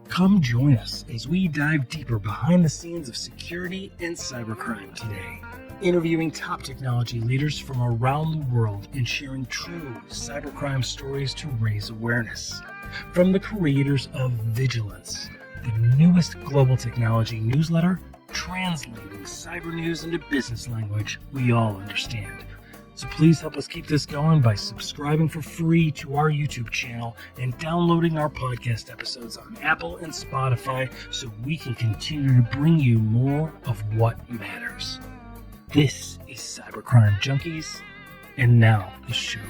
Come join us as we dive deeper behind the scenes of security and cybercrime today, interviewing top technology leaders from around the world and sharing true cybercrime stories to raise awareness. From the creators of Vigilance, the newest global technology newsletter, translating cyber news into business language we all understand. So please help us keep this going by subscribing for free to our YouTube channel and downloading our podcast episodes on Apple and Spotify so we can continue to bring you more of what matters. This is Cybercrime Junkies, and now the show.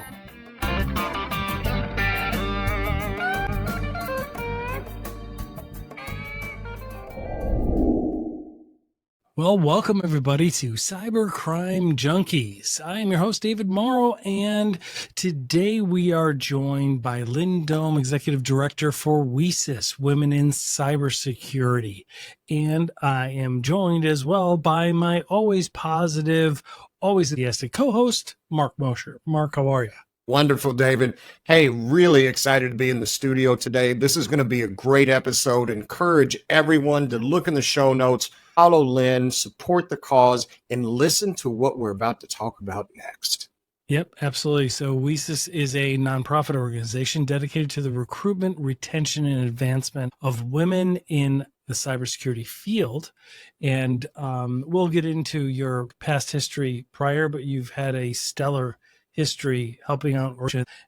Well, welcome everybody to Cybercrime Junkies. I am your host, David Morrow, and today we are joined by Lynn Dohm, Executive Director for WiCyS, Women in Cybersecurity. And I am joined as well by my always positive, always enthusiastic co-host, Mark Mosher. Mark, how are you? Wonderful, David. Hey, really excited to be in the studio today. This is going to be a great episode. Encourage everyone to look in the show notes, follow Lynn, support the cause, and listen to what we're about to talk about next. Yep, absolutely. So WiCyS is a nonprofit organization dedicated to the recruitment, retention, and advancement of women in the cybersecurity field. And we'll get into your past history prior, but you've had a stellar history helping out,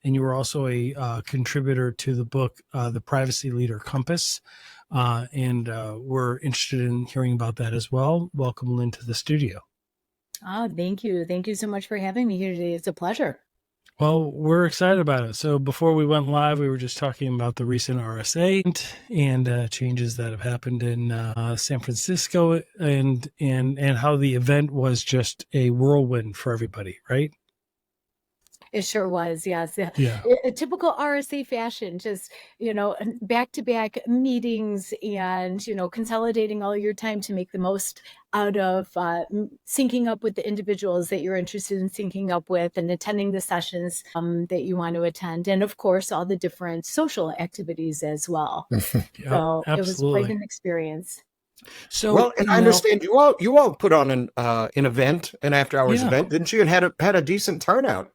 and you were also a contributor to the book, The Privacy Leader Compass. And we're interested in hearing about that as well. Welcome, Lynn, to the studio. Oh, thank you. Thank you so much for having me here today. It's a pleasure. Well, we're excited about it. So before we went live, we were just talking about the recent RSA and changes that have happened in San Francisco and how the event was just a whirlwind for everybody, right? It sure was. Yes. Yeah. A typical RSA fashion, just, back-to-back meetings and, consolidating all your time to make the most out of syncing up with the individuals that you're interested in syncing up with and attending the sessions that you want to attend. And of course, all the different social activities as well. Yep, so absolutely. It was quite an experience. So, well, and I understand you all put on an event, an after-hours event, didn't you? And had a decent turnout.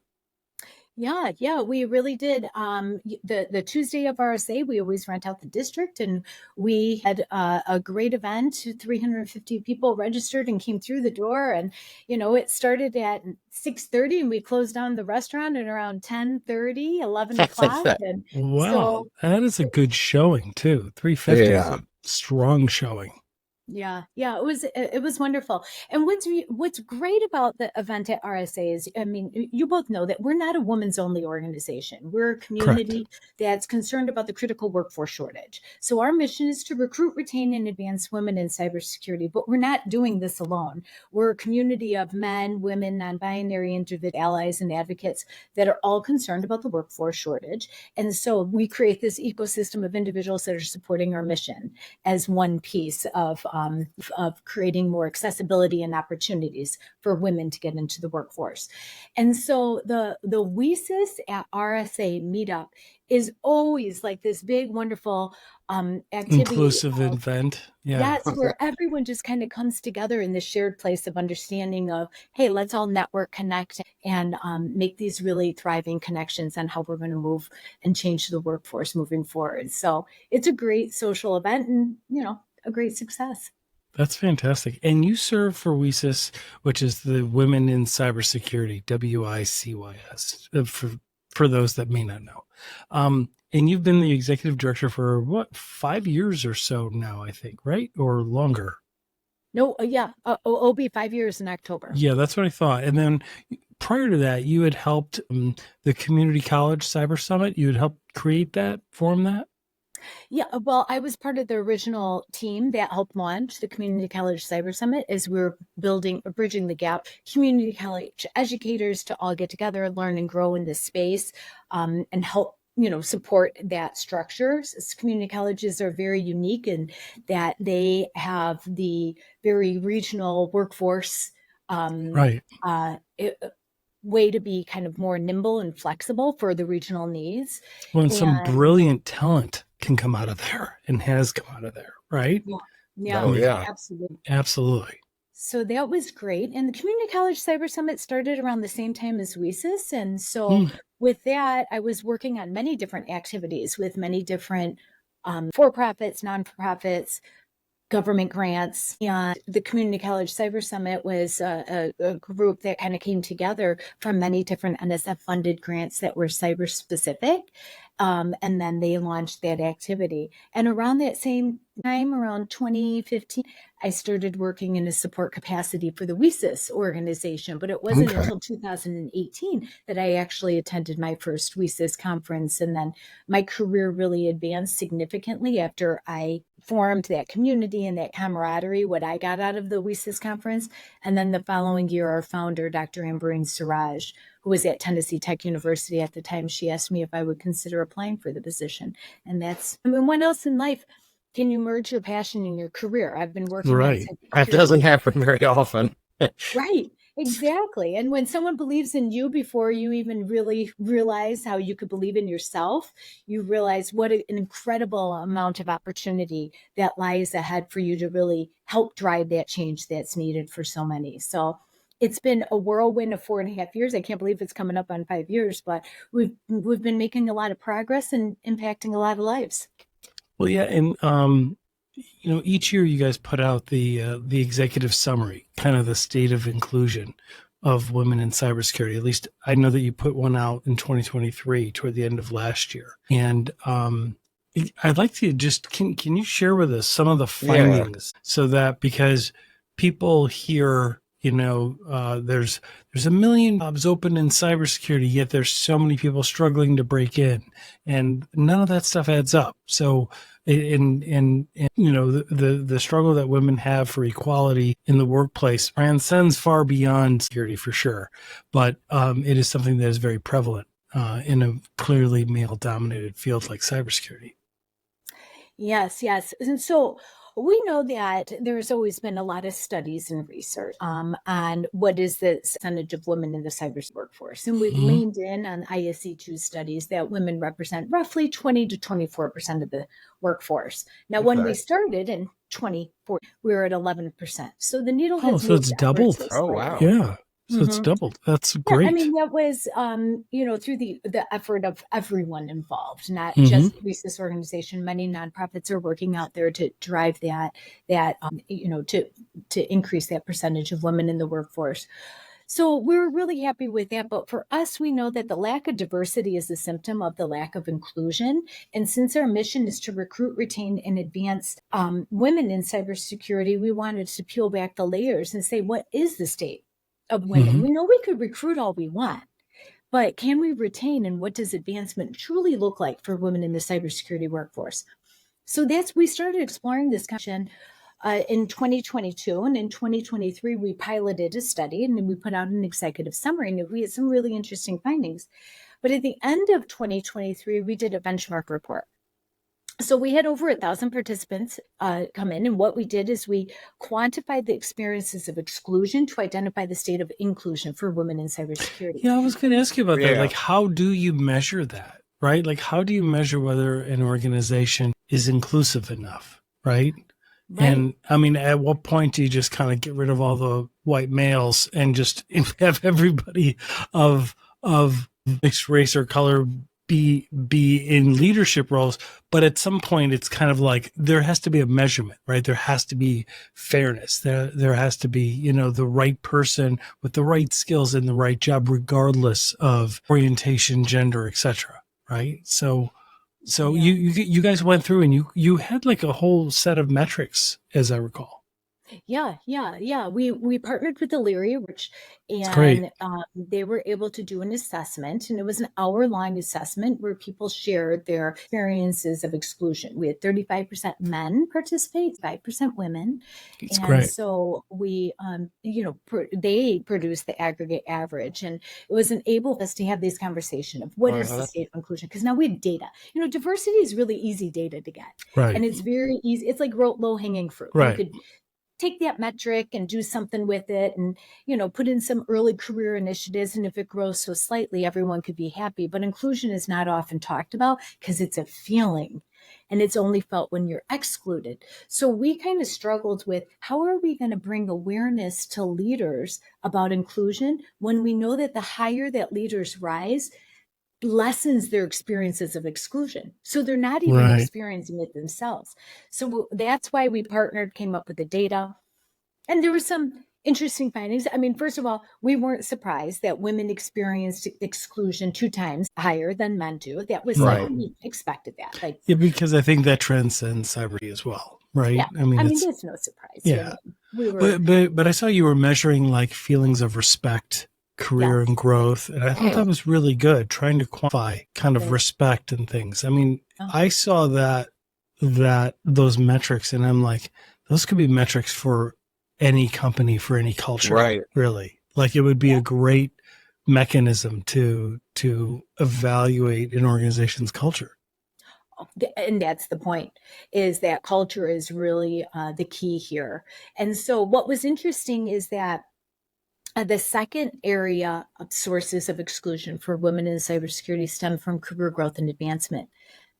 Yeah, we really did. The Tuesday of RSA, we always rent out the district, and we had a great event. 350 people registered and came through the door, and it started at 6:30, and we closed down the restaurant at around 10:30, 11 o'clock. And wow, that is a good showing too. 350 is a strong showing. Yeah, it was wonderful. And what's great about the event at RSA is, you both know that we're not a women's only organization. We're a community that's concerned about the critical workforce shortage. So our mission is to recruit, retain, and advance women in cybersecurity, but we're not doing this alone. We're a community of men, women, non-binary, individual allies, and advocates that are all concerned about the workforce shortage. And so we create this ecosystem of individuals that are supporting our mission as one piece of creating more accessibility and opportunities for women to get into the workforce. And so the WiCyS at RSA meetup is always like this big, wonderful activity. Inclusive event. Yeah. That's where everyone just kind of comes together in this shared place of understanding of, hey, let's all network, connect, and make these really thriving connections on how we're going to move and change the workforce moving forward. So it's a great social event and, a great success. That's fantastic. And you serve for WiCyS, which is the Women in Cybersecurity, WiCyS, for those that may not know. And you've been the executive director for 5 years or so now, I think, right? Or longer? No, it'll be 5 years in October. Yeah, that's what I thought. And then prior to that, you had helped the Community College Cyber Summit. You had helped form that? Yeah, well, I was part of the original team that helped launch the Community College Cyber Summit as we were bridging the gap, community college educators to all get together, learn and grow in this space, and help, support that structure. Community colleges are very unique in that they have the very regional workforce way to be kind of more nimble and flexible for the regional needs. Well, and some And brilliant talent can come out of there and has come out of there, right? yeah, Oh, yeah. absolutely. Absolutely. So that was great. And the Community College Cyber Summit started around the same time as WiCyS. And so with that, I was working on many different activities with many different for-profits, non-profits, government grants. And the Community College Cyber Summit was a group that kind of came together from many different NSF-funded grants that were cyber specific. And then they launched that activity. And around that same time, around 2015, I started working in a support capacity for the WiCyS organization. But it wasn't until 2018 that I actually attended my first WiCyS conference. And then my career really advanced significantly after I formed that community and that camaraderie, what I got out of the WiCyS conference. And then the following year, our founder, Dr. Amberine Siraj, who was at Tennessee Tech University at the time, she asked me if I would consider applying for the position. And that's, I mean, what else in life can you merge your passion and your career? I've been working Right. That doesn't happen very often. Right. Exactly. And when someone believes in you before you even really realize how you could believe in yourself, you realize what an incredible amount of opportunity that lies ahead for you to really help drive that change that's needed for so many. So it's been a whirlwind of 4.5 years. I can't believe it's coming up on 5 years, but we've been making a lot of progress and impacting a lot of lives. Well, yeah, and each year you guys put out the executive summary, kind of the state of inclusion of women in cybersecurity. At least I know that you put one out in 2023 toward the end of last year. And I'd like to just can you share with us some of the findings so that because people hear there's a million jobs open in cybersecurity, yet there's so many people struggling to break in, and none of that stuff adds up. So, the struggle that women have for equality in the workplace transcends far beyond security for sure, but it is something that is very prevalent in a clearly male-dominated field like cybersecurity. Yes. And so we know that there's always been a lot of studies and research on what is the percentage of women in the cyber workforce. And we've leaned in on ISC2 studies that women represent roughly 20 to 24% of the workforce. Now, when we started in 2014, we were at 11%. So the needle has so it's doubled. Oh, wow. Yeah. So it's doubled. That's great. Yeah, I mean, that was, through the effort of everyone involved, not just the WiCyS organization. Many nonprofits are working out there to drive to increase that percentage of women in the workforce. So we're really happy with that. But for us, we know that the lack of diversity is a symptom of the lack of inclusion. And since our mission is to recruit, retain, and advance women in cybersecurity, we wanted to peel back the layers and say, what is the state of women? We know we could recruit all we want, but can we retain, and what does advancement truly look like for women in the cybersecurity workforce? So we started exploring this question in 2022, and in 2023 we piloted a study and then we put out an executive summary, and we had some really interesting findings. But at the end of 2023 we did a benchmark report. So we had over 1,000 participants come in, and what we did is we quantified the experiences of exclusion to identify the state of inclusion for women in cybersecurity. Yeah, I was going to ask you about that. Like, how do you measure that, right? Like, how do you measure whether an organization is inclusive enough, right? And I mean, at what point do you just kind of get rid of all the white males and just have everybody of mixed race or color be in leadership roles? But at some point it's kind of like there has to be a measurement, right? There has to be fairness. There has to be, the right person with the right skills in the right job, regardless of orientation, gender, etc. Right? So you guys went through and you had like a whole set of metrics, as I recall. Yeah. We partnered with Optery, and they were able to do an assessment, and it was an hour-long assessment where people shared their experiences of exclusion. We had 35% men participate, 5% women. That's and great. So we, they produced the aggregate average, and it was enabled us to have this conversation of what is the state of inclusion? Because now we have data. Diversity is really easy data to get. Right. And it's very easy. It's like low-hanging fruit. Right. You could take that metric and do something with it and, put in some early career initiatives. And if it grows so slightly, everyone could be happy. But inclusion is not often talked about because it's a feeling and it's only felt when you're excluded. So we kind of struggled with how are we going to bring awareness to leaders about inclusion when we know that the higher that leaders rise, lessens their experiences of exclusion. So they're not even experiencing it themselves. So that's why we partnered, came up with the data. And there were some interesting findings. I mean, first of all, we weren't surprised that women experienced exclusion 2 times higher than men do. That was like, we expected that. Like, Yeah, because I think that transcends cyber as well, right? Yeah. I mean, there's no surprise. Yeah. We were, but I saw you were measuring like feelings of respect, career and growth. And I thought that was really good, trying to quantify kind of respect and things. I mean, I saw those metrics and I'm like, those could be metrics for any company, for any culture, really. Like it would be a great mechanism to evaluate an organization's culture. And that's the point, is that culture is really the key here. And so what was interesting is that the second area of sources of exclusion for women in cybersecurity stem from career growth and advancement.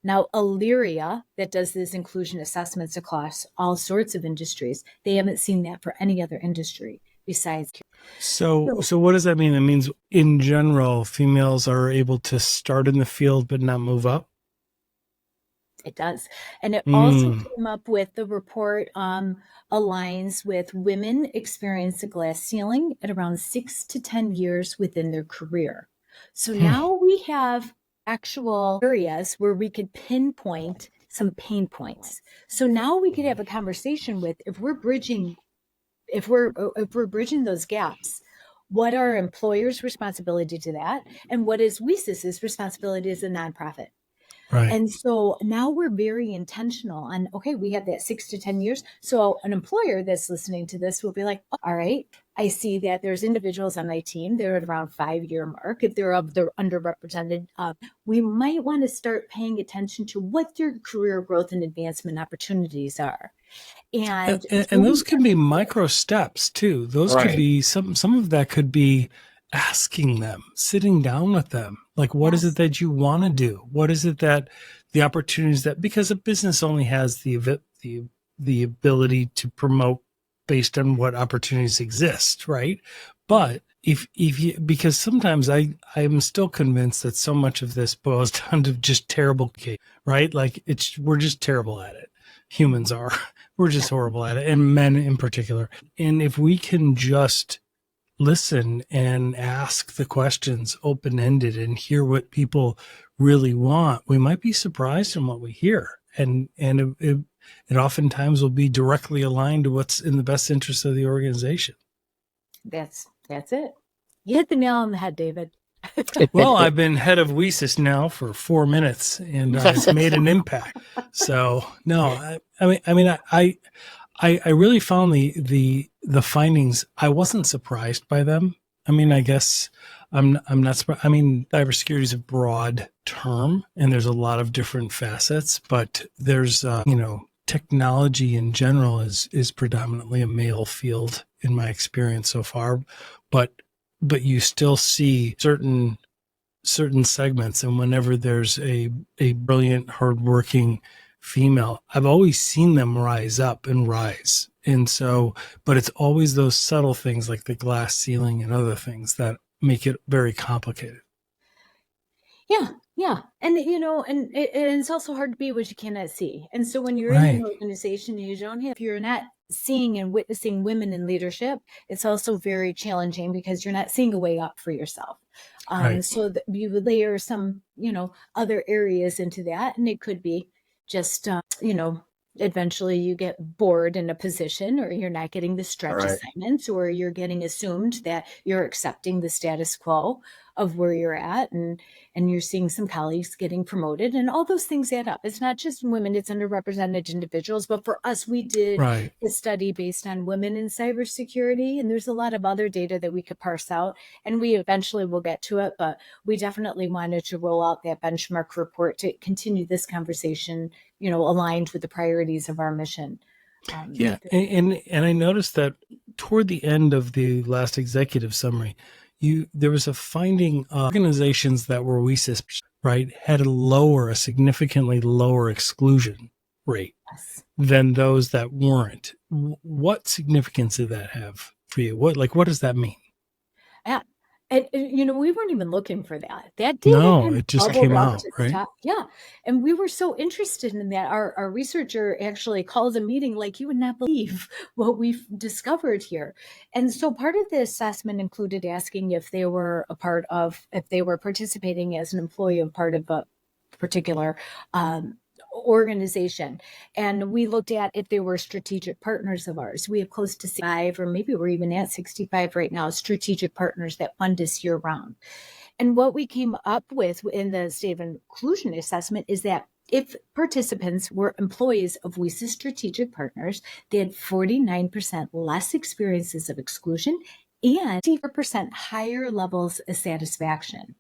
Now, Illyria, that does these inclusion assessments across all sorts of industries, they haven't seen that for any other industry besides. So what does that mean? It means in general, females are able to start in the field but not move up? It does. And it also came up with the report aligns with women experience a glass ceiling at around 6 to 10 years within their career. So now we have actual areas where we could pinpoint some pain points. So now we could have a conversation with if we're bridging those gaps, what are employers' responsibility to that? And what is WiCyS's responsibility as a nonprofit? Right. And so now we're very intentional on, okay, we have that 6 to 10 years. So an employer that's listening to this will be like, oh, all right, I see that there's individuals on my team, they're at around 5-year mark. If they're underrepresented, we might want to start paying attention to what their career growth and advancement opportunities are. And those can be micro steps too. Those could be some of that could be asking them, sitting down with them. Like, what is it that you want to do? What is it that the opportunities that, because a business only has the ability to promote based on what opportunities exist, right? But if you, because sometimes I'm still convinced that so much of this boils down to just terrible, right? Like we're just terrible at it. Humans are, we're just horrible at it, and men in particular. And if we can just listen and ask the questions open-ended and hear what people really want, we might be surprised in what we hear. And it oftentimes will be directly aligned to what's in the best interest of the organization. That's it. You hit the nail on the head, David. Well, I've been head of WiCyS now for 4 minutes and I've made an impact. So no, I really found the findings. I wasn't surprised by them. I mean, I guess I'm not surprised. I mean, cybersecurity is a broad term and there's a lot of different facets, but there's, technology in general is predominantly a male field in my experience so far, but you still see certain segments. And whenever there's a brilliant, hardworking female, I've always seen them rise up and rise. And so, but it's always those subtle things like the glass ceiling and other things that make it very complicated. Yeah. And, and it's also hard to be what you cannot see. And so when you're in an organization and if you're not seeing and witnessing women in leadership, it's also very challenging because you're not seeing a way up for yourself. So that you would layer some, other areas into that. And it could be just, eventually you get bored in a position, or you're not getting the stretch assignments, or you're getting assumed that you're accepting the status quo of where you're at, and you're seeing some colleagues getting promoted, and all those things add up. It's not just women, it's underrepresented individuals. But for us, we did a study based on women in cybersecurity, and there's a lot of other data that we could parse out, and we eventually will get to it. But we definitely wanted to roll out that benchmark report to continue this conversation, aligned with the priorities of our mission. Yeah, and I noticed that toward the end of the last executive summary, there was a finding organizations that were WiCyS, right, had a significantly lower exclusion rate Yes. than those that weren't. What significance did that have for you? What does that mean? Yeah. And we weren't even looking for that. That data No, kind of it just bubbled came up out, to the right? top. Yeah. And we were so interested in that. Our researcher actually called a meeting like, you would not believe what we've discovered here. And so part of the assessment included asking if they were participating as an employee of part of a particular organization. And we looked at if they were strategic partners of ours. We have close to 65, or maybe we're even at 65 right now, strategic partners that fund us year round. And what we came up with in the state of inclusion assessment is that if participants were employees of WiCyS strategic partners, they had 49% less experiences of exclusion and 54% higher levels of satisfaction.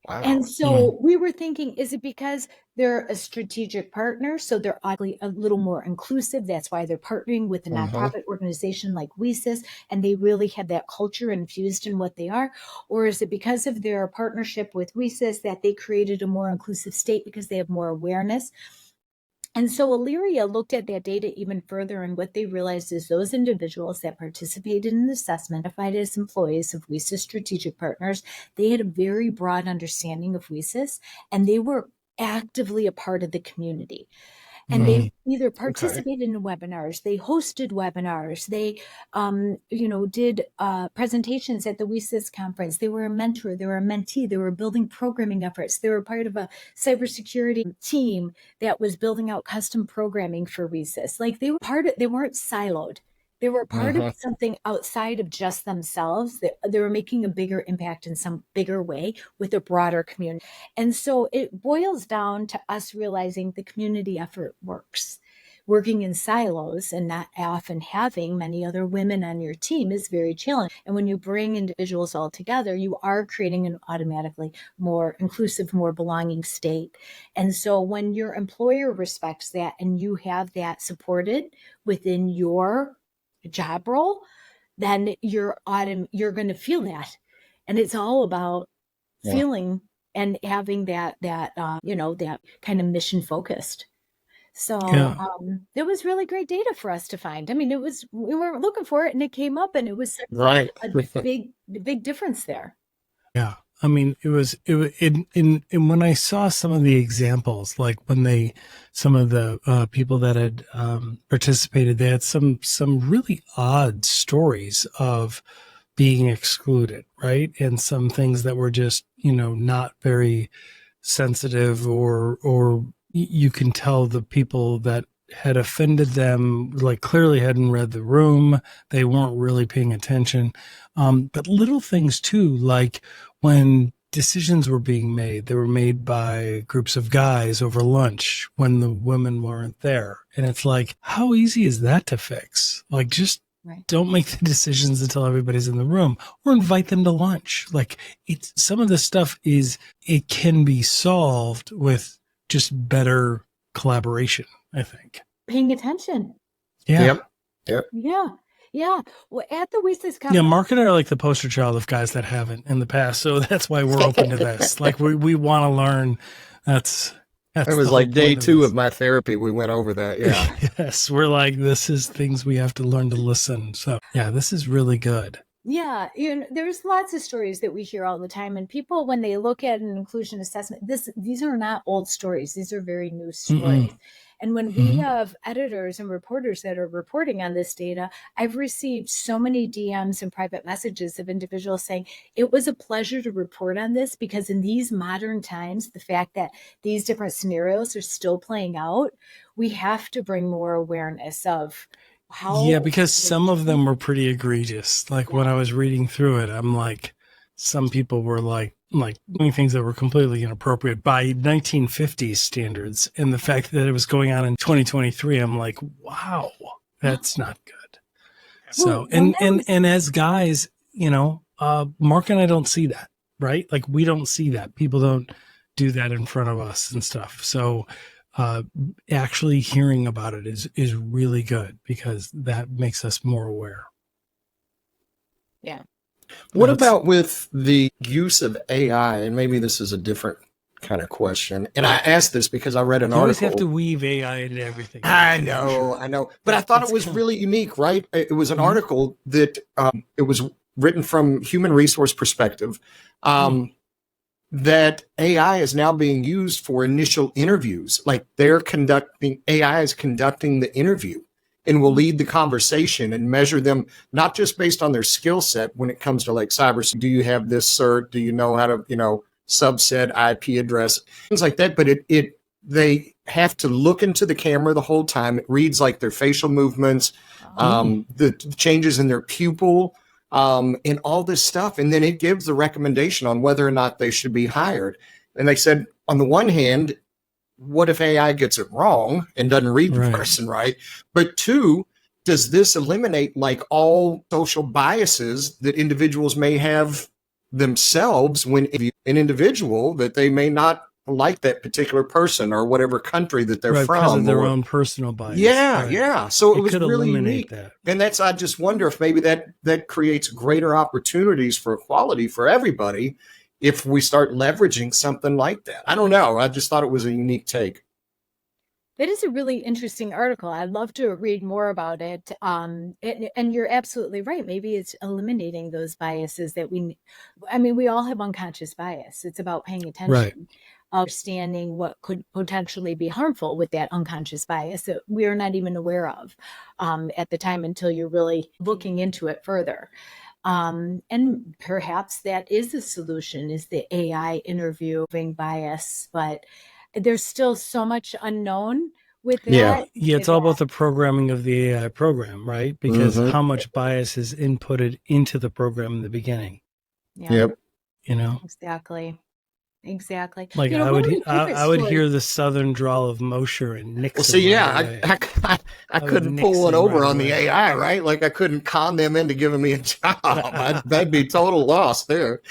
Wow. And so we were thinking, is it because they're a strategic partner, so they're oddly a little more inclusive? That's why they're partnering with a nonprofit organization like WiCyS, and they really have that culture infused in what they are? Or is it because of their partnership with WiCyS that they created a more inclusive state because they have more awareness? And so Illyria looked at that data even further, and what they realized is those individuals that participated in the assessment, identified as employees of WiCyS strategic partners, they had a very broad understanding of WiCyS, and they were actively a part of the community. And they either participated in webinars, they hosted webinars, they, did presentations at the WiCyS conference. They were a mentor, they were a mentee, they were building programming efforts. They were part of a cybersecurity team that was building out custom programming for WiCyS. Like they weren't siloed. They were part of something outside of just themselves. They were making a bigger impact in some bigger way with a broader community. And so it boils down to us realizing the community effort works. Working in silos and not often having many other women on your team is very challenging. And when you bring individuals all together, you are creating an automatically more inclusive, more belonging state. And so when your employer respects that and you have that supported within your job role, then you're going to feel that. And it's all about feeling and having that kind of mission focused. So it was really great data for us to find. I mean, we weren't looking for it and it came up, and it was a big difference there. Yeah. I mean, and when I saw some of the examples, like when some of the people that had participated, they had some really odd stories of being excluded, right? And some things that were just, not very sensitive, or you can tell the people that had offended them, like clearly hadn't read the room. They weren't really paying attention. But little things too, like when decisions were being made, they were made by groups of guys over lunch when the women weren't there. And it's like, how easy is that to fix? Like, just don't make the decisions until everybody's in the room, or invite them to lunch. Like, some of the stuff it can be solved with just better collaboration, I think. Paying attention. Yeah. Yep. Yeah. Well, at the WiCyS conference. Yeah, Mark and I are like the poster child of guys that haven't in the past. So that's why we're open to this. Like, we want to learn. That was like day 2 of my therapy. We went over that. Yeah. Yes. We're like, this is things we have to learn to listen. So yeah, this is really good. Yeah, there's lots of stories that we hear all the time, and people, when they look at an inclusion assessment, these are not old stories; these are very new stories. And when we have editors and reporters that are reporting on this data, I've received so many DMs and private messages of individuals saying it was a pleasure to report on this, because in these modern times, the fact that these different scenarios are still playing out, we have to bring more awareness of. Because some of them were pretty egregious. Like when I was reading through it, I'm like, some people were like doing things that were completely inappropriate by 1950s standards. And the fact that it was going on in 2023, I'm like, wow, that's not good. So, and as guys, Mark and I don't see that, right? Like, we don't see that. People don't do that in front of us and stuff. So, actually hearing about it is really good, because that makes us more aware. Yeah. What about with the use of AI? And maybe this is a different kind of question. And I asked this because I read an You always have article. to weave AI into everything. I know. But I thought it was really unique, right? It was an article that it was written from human resource perspective, that AI is now being used for initial interviews. Like AI is conducting the interview and will lead the conversation and measure them, not just based on their skill set when it comes to like cyber. Do you have this cert? Do you know how to, subset IP address, things like that. But they have to look into the camera the whole time. It reads like their facial movements, the changes in their pupil, and all this stuff. And then it gives the recommendation on whether or not they should be hired. And they said, on the one hand, what if AI gets it wrong and doesn't read the person right? But two, does this eliminate like all social biases that individuals may have themselves when an individual that they may not like that particular person or whatever country that they're from, because of their own personal bias. Yeah. So it was could really eliminate unique. That. And I just wonder if maybe that creates greater opportunities for equality for everybody if we start leveraging something like that. I don't know. I just thought it was a unique take. That is a really interesting article. I'd love to read more about it. And you're absolutely right. Maybe it's eliminating those biases that we all have unconscious bias. It's about paying attention, understanding what could potentially be harmful with that unconscious bias that we are not even aware of at the time until you're really looking into it further. And perhaps that is the solution, is the AI interviewing bias, but there's still so much unknown with that. Yeah, it's all about the programming of the AI program, right? Because how much bias is inputted into the program in the beginning. Yeah. Yep. Exactly. Like I would hear the southern drawl of Mosher and Nixon. Well, see, I couldn't pull one over on the AI, right? Like I couldn't con them into giving me a job. That'd be total loss there.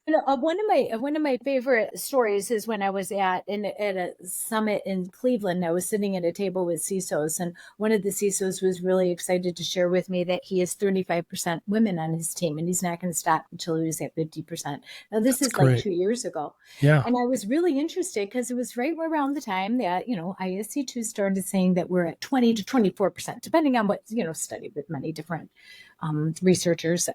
One of my favorite stories is when I was at a summit in Cleveland. I was sitting at a table with CISOs, and one of the CISOs was really excited to share with me that he has 35% women on his team, and he's not going to stop until he was at 50%. Now, this is like 2 years ago. Yeah. And I was really interested because it was right around the time that, ISC2 started saying that we're at 20 to 24%, depending on what, studied with many different researchers.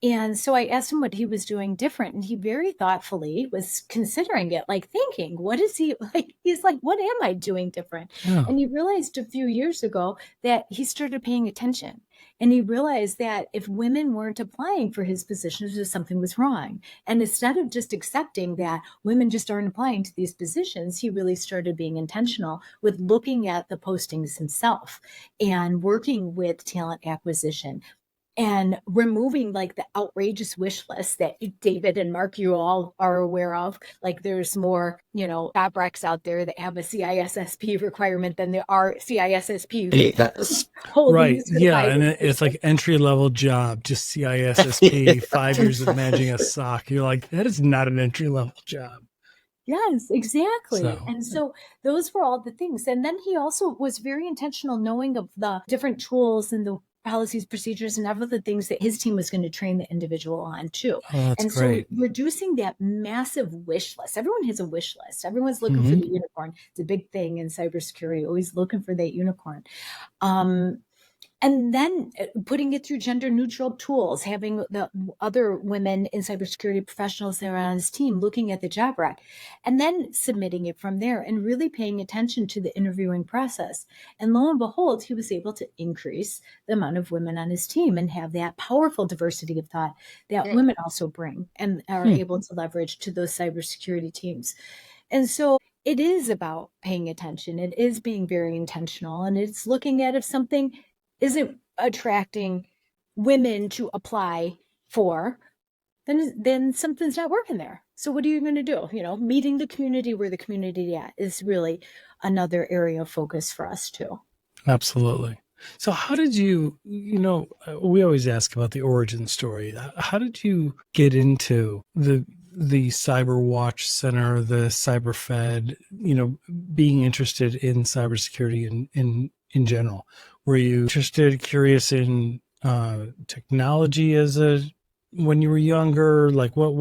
And so I asked him what he was doing different, and he very thoughtfully was considering it, like thinking, what is he like? He's like, what am I doing different? Yeah. And he realized a few years ago that he started paying attention, and he realized that if women weren't applying for his positions, something was wrong. And instead of just accepting that women just aren't applying to these positions, he really started being intentional with looking at the postings himself and working with talent acquisition, and removing like the outrageous wish list that David and Mark, you all are aware of. Like there's more, job recs out there that have a CISSP requirement than there are CISSP. Right. Yeah. And it's like entry-level job, just CISSP, 5 years of managing a SOC. You're like, that is not an entry-level job. Yes, exactly. And so those were all the things. And then he also was very intentional knowing of the different tools and the policies, procedures, and other the things that his team was going to train the individual on too. That's great. So reducing that massive wish list. Everyone has a wish list. Everyone's looking for the unicorn. It's a big thing in cybersecurity, always looking for that unicorn. And then putting it through gender neutral tools, having the other women in cybersecurity professionals that are on his team looking at the job rec, and then submitting it from there and really paying attention to the interviewing process. And lo and behold, he was able to increase the amount of women on his team and have that powerful diversity of thought that women also bring and are able to leverage to those cybersecurity teams. And so it is about paying attention. It is being very intentional, and it's looking at if something isn't attracting women to apply for, then something's not working there. So what are you going to do? Meeting the community where the community is really another area of focus for us too. Absolutely. So how did you, we always ask about the origin story. How did you get into the Cyber Watch Center, the Cyber Fed, being interested in cybersecurity in general? Were you interested, curious in technology when you were younger? Like what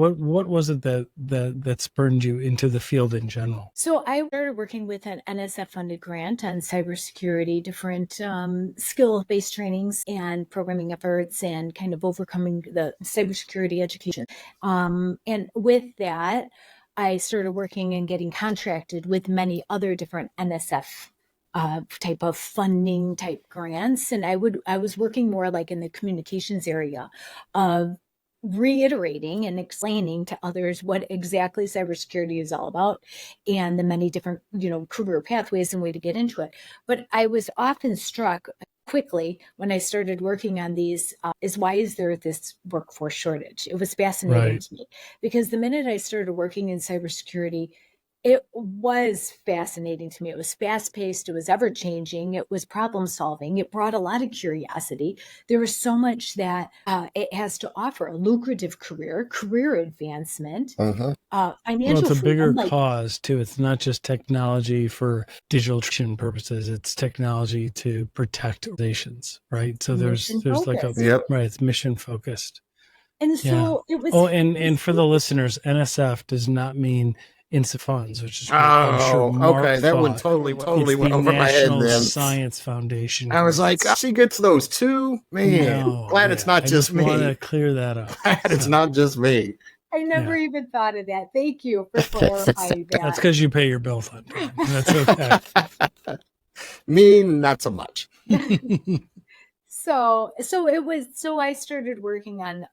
was it that spurred you into the field in general? So I started working with an NSF funded grant on cybersecurity, different skill-based trainings and programming efforts, and kind of overcoming the cybersecurity education. And with that, I started working and getting contracted with many other different NSF type of funding type grants. And I was working more like in the communications area of reiterating and explaining to others what exactly cybersecurity is all about and the many different, career pathways and way to get into it. But I was often struck quickly when I started working on these is why is there this workforce shortage? It was fascinating to me because the minute I started working in cybersecurity, it was fascinating to me. It was fast-paced. It was ever-changing. It was problem-solving. It brought a lot of curiosity. There was so much that it has to offer: a lucrative career advancement, financial Well, it's a bigger freedom. cause too. It's not just technology for digital traction purposes. It's technology to protect organizations, right? So there's like it's mission focused. And so it was. And for the listeners, NSF does not mean INSA funds, which is okay. That one totally went over my head. Then Science Foundation. I was like, she gets those too, man. Glad it's not just me. I want to clear that up. Glad it's not just me. I never even thought of that. Thank you for clarifying that. That's because you pay your bills on time. That's okay. Me, not so much. So I started working on,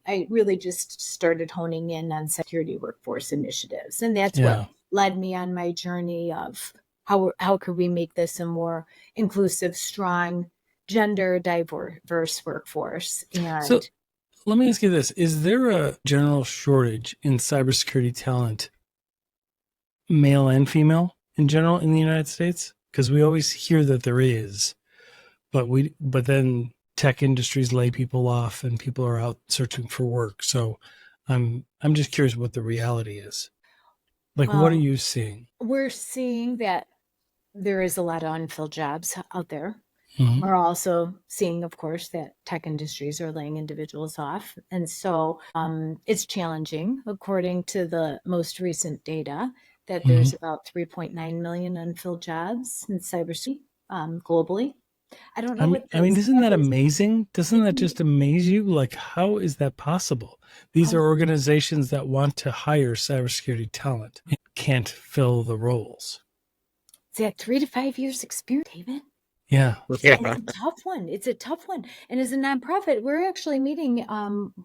I really just started honing in on security workforce initiatives. And that's what led me on my journey of how could we make this a more inclusive, strong, gender diverse workforce. And so let me ask you this. Is there a general shortage in cybersecurity talent, male and female in general in the United States? Because we always hear that there is. But then tech industries lay people off and people are out searching for work. So I'm just curious what the reality is. Like, what are you seeing? We're seeing that there is a lot of unfilled jobs out there. Mm-hmm. We're also seeing, of course, that tech industries are laying individuals off. And so it's challenging, according to the most recent data, that there's about 3.9 million unfilled jobs in cybersecurity globally. I don't know. Isn't that amazing? Doesn't that just amaze you? Like, how is that possible? These are organizations that want to hire cybersecurity talent and can't fill the roles. It's that 3 to 5 years experience, David. Yeah. It's a tough one. It's a tough one. And as a nonprofit, we're actually meeting,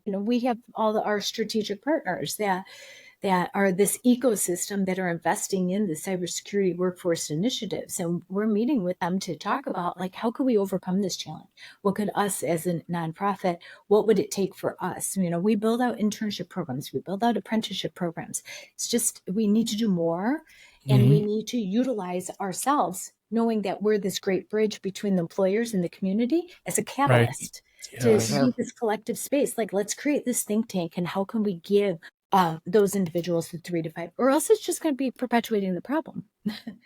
we have all our strategic partners that are this ecosystem that are investing in the cybersecurity workforce initiatives. And we're meeting with them to talk about, like, how could we overcome this challenge? What could us as a nonprofit, what would it take for us? We build out internship programs. We build out apprenticeship programs. It's just, we need to do more and we need to utilize ourselves, knowing that we're this great bridge between the employers and the community as a catalyst to see this collective space. Like, let's create this think tank and how can we give those individuals the 3 to 5, or else it's just going to be perpetuating the problem.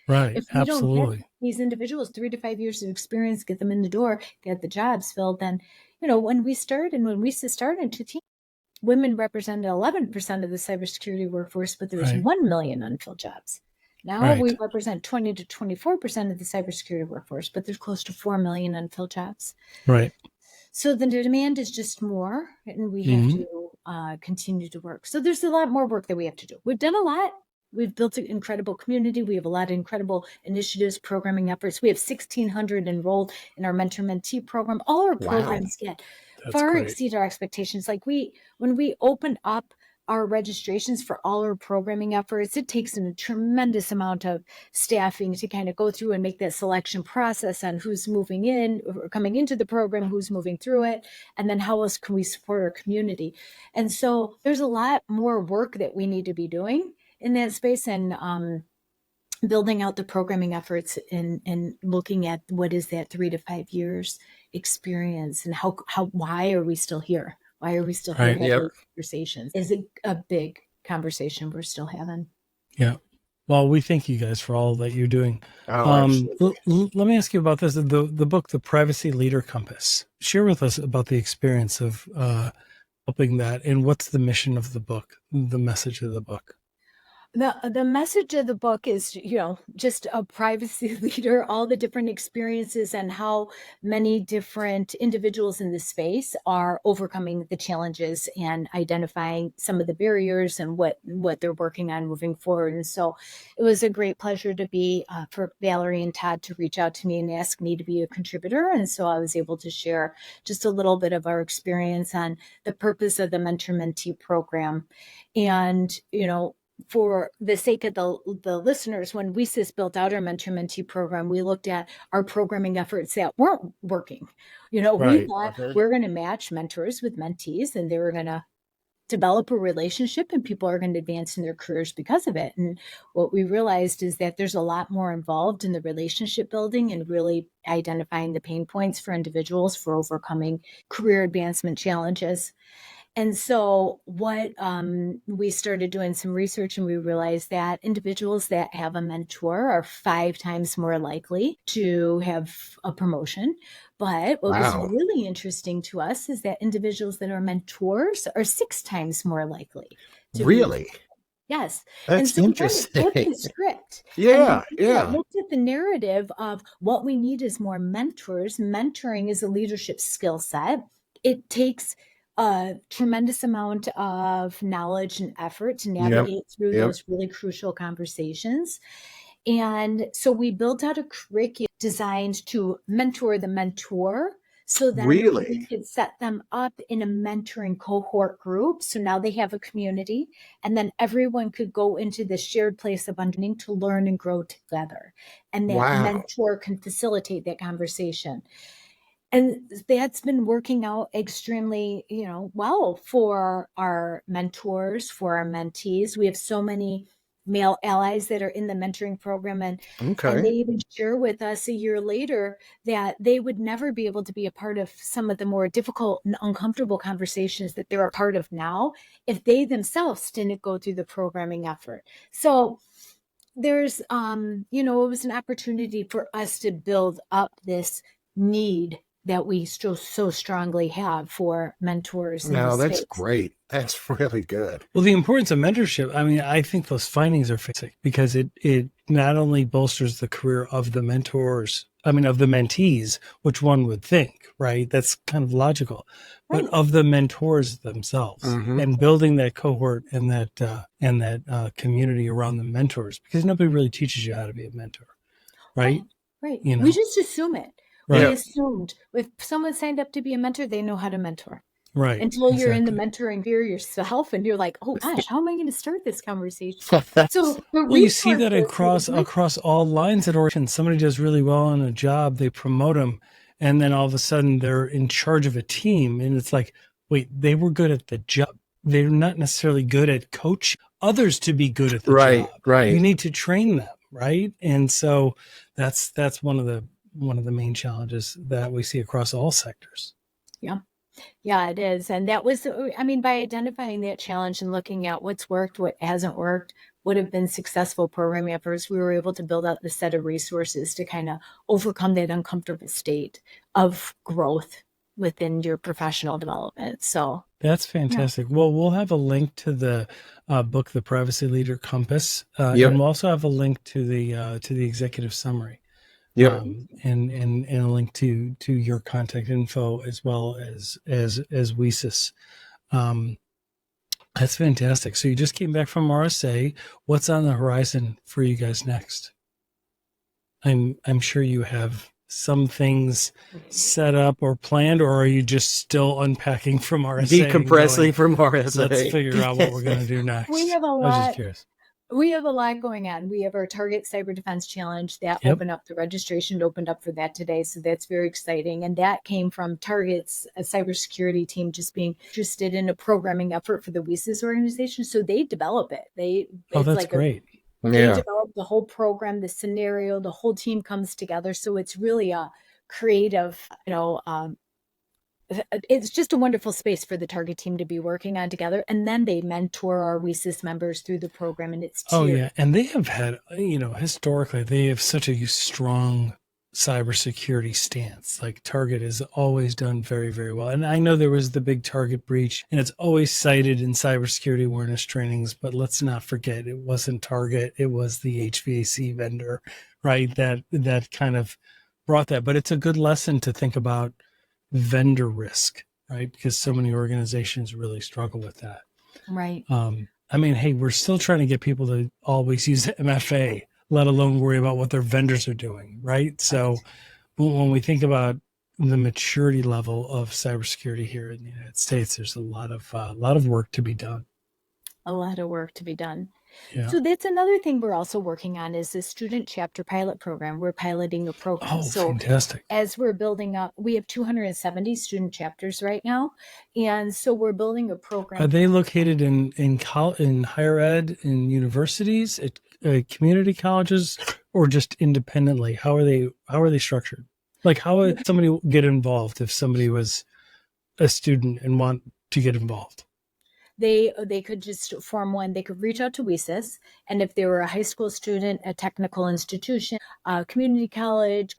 Right. If we Absolutely. don't get these individuals 3 to 5 years of experience, get them in the door, get the jobs filled, then, when WiCyS started in 2010, women represented 11% of the cybersecurity workforce, but there was 1 million unfilled jobs. Now we represent 20 to 24% of the cybersecurity workforce, but there's close to 4 million unfilled jobs. Right. So the demand is just more, and we have to continue to work. So there's a lot more work that we have to do. We've done a lot. We've built an incredible community. We have a lot of incredible initiatives, programming efforts. We have 1,600 enrolled in our mentor-mentee program. All our programs far exceed our expectations. Like when we opened up our registrations for all our programming efforts, it takes a tremendous amount of staffing to kind of go through and make that selection process on who's moving in or coming into the program, who's moving through it, and then how else can we support our community. And so there's a lot more work that we need to be doing in that space, and building out the programming efforts and looking at what is that 3 to 5 years experience and why are we still here? Why are we still having those conversations? Is a big conversation we're still having. Yeah. Well, we thank you guys for all that you're doing. Oh, absolutely. Let me ask you about this. The book, The Privacy Leader Compass. Share with us about the experience of helping that, and what's the mission of the book, the message of the book. The message of the book is, just a privacy leader, all the different experiences and how many different individuals in this space are overcoming the challenges and identifying some of the barriers and what they're working on moving forward. And so it was a great pleasure to be for Valerie and Todd to reach out to me and ask me to be a contributor. And so I was able to share just a little bit of our experience on the purpose of the mentor-mentee program. And, for the sake of the listeners, when WiCyS built out our mentor-mentee program, we looked at our programming efforts that weren't working. We thought we're going to match mentors with mentees, and they were going to develop a relationship, and people are going to advance in their careers because of it. And what we realized is that there's a lot more involved in the relationship building and really identifying the pain points for individuals for overcoming career advancement challenges. And so we started doing some research, and we realized that individuals that have a mentor are 5 times more likely to have a promotion. But what was really interesting to us is that individuals that are mentors are 6 times more likely to Really? Yes. That's and so interesting. We kind of flipped the script. Yeah. Looked at the narrative of what we need is more mentors. Mentoring is a leadership skill set. It takes a tremendous amount of knowledge and effort to navigate through those really crucial conversations. And so we built out a curriculum designed to mentor the mentor, so then we could set them up in a mentoring cohort group. So now they have a community, and then everyone could go into this shared place of understanding to learn and grow together. And that mentor can facilitate that conversation. And that's been working out extremely, well for our mentors, for our mentees. We have so many male allies that are in the mentoring program, and they even share with us a year later that they would never be able to be a part of some of the more difficult and uncomfortable conversations that they're a part of now if they themselves didn't go through the programming effort. So there's, it was an opportunity for us to build up this need that we so strongly have for mentors. No, that's great. That's really good. Well, the importance of mentorship, I think those findings are fantastic because it not only bolsters the career of the mentors, of the mentees, which one would think, right? That's kind of logical, but of the mentors themselves, and building that cohort and that community around the mentors, because nobody really teaches you how to be a mentor, right? Right. We just assume it. Right. We assumed if someone signed up to be a mentor, they know how to mentor. Right. Until you're in the mentoring fear yourself, and you're like, oh gosh, how am I going to start this conversation? So you see that across all lines at organizations. Somebody does really well on a job, they promote them, and then all of a sudden they're in charge of a team, and it's like, wait, they were good at the job. They're not necessarily good at coaching others to be good at the job. Right. You need to train them, right? And so that's one of the main challenges that we see across all sectors. Yeah, it is. And that was, by identifying that challenge and looking at what's worked, what hasn't worked, what have been successful programming efforts, we were able to build out the set of resources to kind of overcome that uncomfortable state of growth within your professional development. So that's fantastic. Yeah. Well, we'll have a link to the book, The Privacy Leader Compass, and we'll also have a link to the executive summary. And a link to your contact info as well as WiCyS. That's fantastic. So you just came back from RSA. What's on the horizon for you guys next? I'm sure you have some things set up or planned, or are you just still unpacking from RSA? Decompressing from RSA. Let's figure out what we're going to do next. We have a lot. I was just curious. We have a lot going on. We have our Target Cyber Defense Challenge that opened up. The registration opened up for that today. So that's very exciting. And that came from Target's cybersecurity team just being interested in a programming effort for the WiCyS organization. So they develop it. That's great. They develop the whole program, the scenario, the whole team comes together. So it's really a creative, it's just a wonderful space for the target team to be working on together. And then they mentor our WiCyS members through the program, and it's Oh tiered. yeah, and they have had, historically, they have such a strong cybersecurity stance. Like Target has always done very, very well. And I know there was the big Target breach, and it's always cited in cybersecurity awareness trainings, but let's not forget it wasn't Target, it was the HVAC vendor, right? That kind of brought that. But it's a good lesson to think about vendor risk, right? Because so many organizations really struggle with that. Right. I mean, hey, we're still trying to get people to always use MFA, let alone worry about what their vendors are doing, right? So when we think about the maturity level of cybersecurity here in the United States, there's a lot of work to be done. A lot of work to be done. Yeah. So that's another thing we're also working on is the student chapter pilot program. We're piloting a program. Oh, so fantastic. as we're building up, we have 270 student chapters right now. And so we're building a program. Are they located in higher ed, in universities, at community colleges, or just independently? How are they structured? Like, how would somebody get involved if somebody was a student and want to get involved? They could just form one. They could reach out to WiCyS, and if they were a high school student, a technical institution, a community college,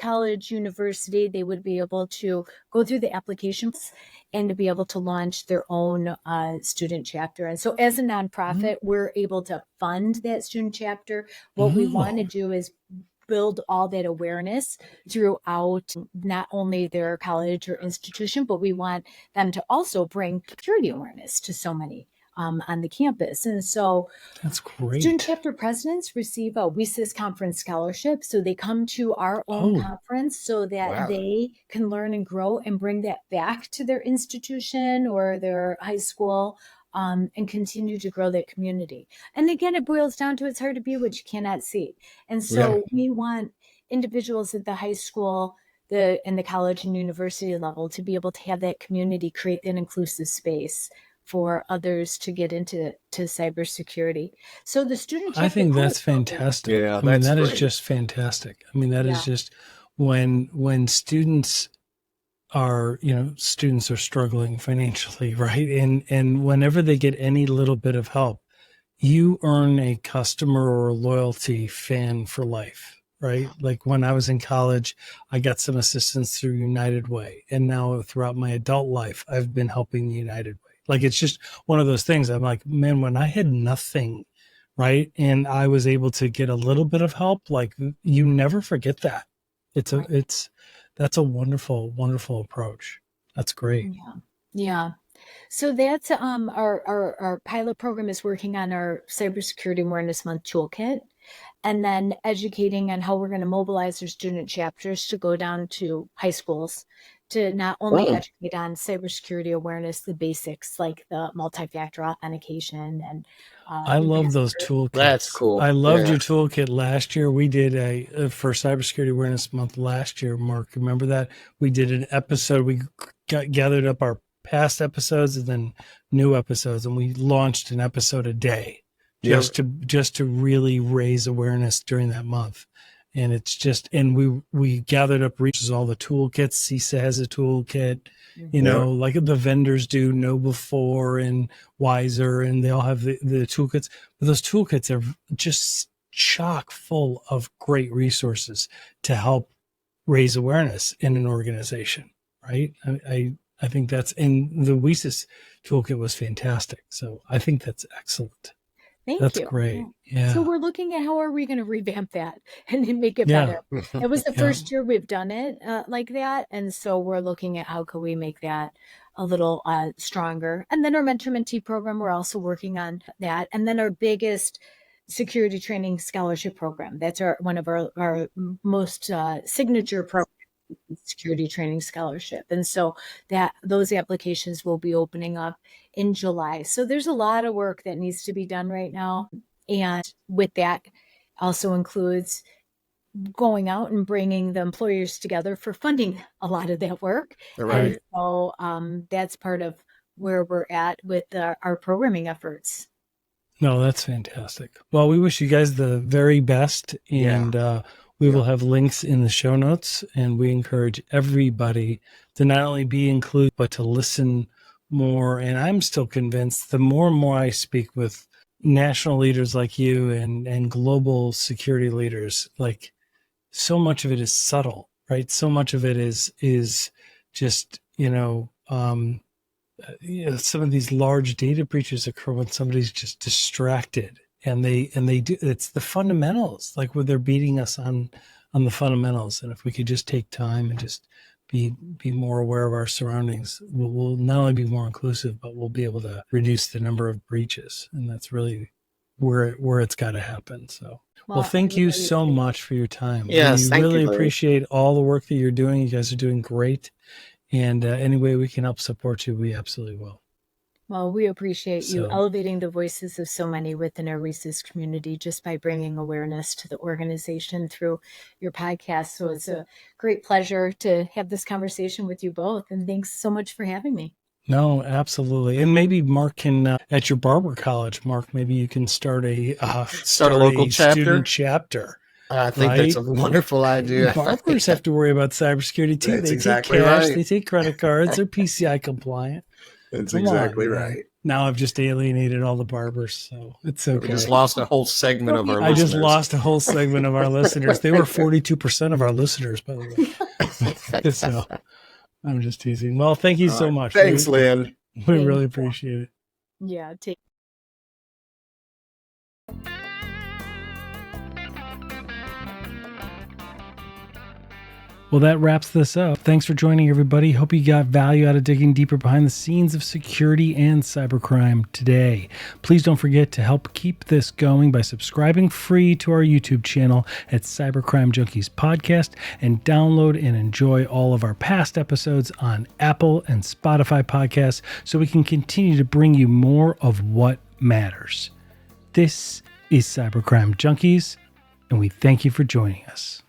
university, they would be able to go through the applications and to be able to launch their own student chapter. And so as a nonprofit, we're able to fund that student chapter. What we want to do is build all that awareness throughout not only their college or institution, but we want them to also bring security awareness to so many on the campus. And so that's great. Student chapter presidents receive a WiCyS conference scholarship. So they come to our own conference so that they can learn and grow and bring that back to their institution or their high school and continue to grow that community. And again, it boils down to it's hard to be what you cannot see. And so we want individuals at the high school, and the college and university level to be able to have that community, create an inclusive space for others to get into cybersecurity. So the student chapter, I think that's fantastic. Yeah, I mean, that great. is just fantastic. I mean, that is just when students are, students are struggling financially, right? And whenever they get any little bit of help, you earn a customer or a loyalty fan for life, right? Like when I was in college, I got some assistance through United Way. And now throughout my adult life, I've been helping the United Way. Like, it's just one of those things. I'm like, man, when I had nothing, right, and I was able to get a little bit of help, like, you never forget that. That's a wonderful, wonderful approach. That's great. Yeah. So that's our pilot program is working on our Cybersecurity Awareness Month toolkit, and then educating on how we're going to mobilize our student chapters to go down to high schools to not only educate on cybersecurity awareness, the basics like the multi-factor authentication and I love those toolkits. That's cool. I loved your toolkit last year. We did for Cybersecurity Awareness Month last year, Mark. Remember that? We did an episode. We gathered up our past episodes and then new episodes, and we launched an episode a day just to really raise awareness during that month. And it's just, and we gathered up reaches all the toolkits. CISA has a toolkit, like the vendors do, Know4 and Wiser, and they all have the toolkits. But those toolkits are just chock full of great resources to help raise awareness in an organization, right? I think that's, and the WiCyS toolkit was fantastic. So I think that's excellent. Thank you. That's great. Yeah. So we're looking at how are we going to revamp that and make it better. It was the first year we've done it like that. And so we're looking at how can we make that a little stronger. And then our Mentor Mentee program, we're also working on that. And then our biggest security training scholarship program. That's one of our most signature programs. Security training scholarship. And so those applications will be opening up in July. So there's a lot of work that needs to be done right now. And with that also includes going out and bringing the employers together for funding a lot of that work. Right. And so that's part of where we're at with our programming efforts. No, that's fantastic. Well, we wish you guys the very best. And We will have links in the show notes, and we encourage everybody to not only be included, but to listen more. And I'm still convinced the more and more I speak with national leaders like you and global security leaders, like so much of it is subtle, right? So much of it is just, some of these large data breaches occur when somebody's just distracted, and they do. It's the fundamentals, like where they're beating us on the fundamentals. And if we could just take time and just be more aware of our surroundings, we'll not only be more inclusive, but we'll be able to reduce the number of breaches. And that's really where it's got to happen. So, well, thank you so much for your time. Yes, we really appreciate all the work that you're doing. You guys are doing great. And any way we can help support you, we absolutely will. Well, we appreciate you elevating the voices of so many within our WiCyS community just by bringing awareness to the organization through your podcast. So it's a great pleasure to have this conversation with you both. And thanks so much for having me. No, absolutely. And maybe Mark can, at your barber college, Mark, maybe you can start a local student chapter. I think that's a wonderful idea. Barbers have to worry about cybersecurity too. That's they exactly take cash, right. They take credit cards, they're PCI compliant. That's exactly right. Now I've just alienated all the barbers, so it's okay. We just lost a whole segment of our listeners. I just lost a whole segment of our listeners. They were 42% of our listeners, by the way. So I'm just teasing. Well, thank you so much. Thanks, Lynn. We really appreciate it. Yeah, Well, that wraps this up. Thanks for joining, everybody. Hope you got value out of digging deeper behind the scenes of security and cybercrime today. Please don't forget to help keep this going by subscribing free to our YouTube channel at Cybercrime Junkies Podcast, and download and enjoy all of our past episodes on Apple and Spotify podcasts so we can continue to bring you more of what matters. This is Cybercrime Junkies, and we thank you for joining us.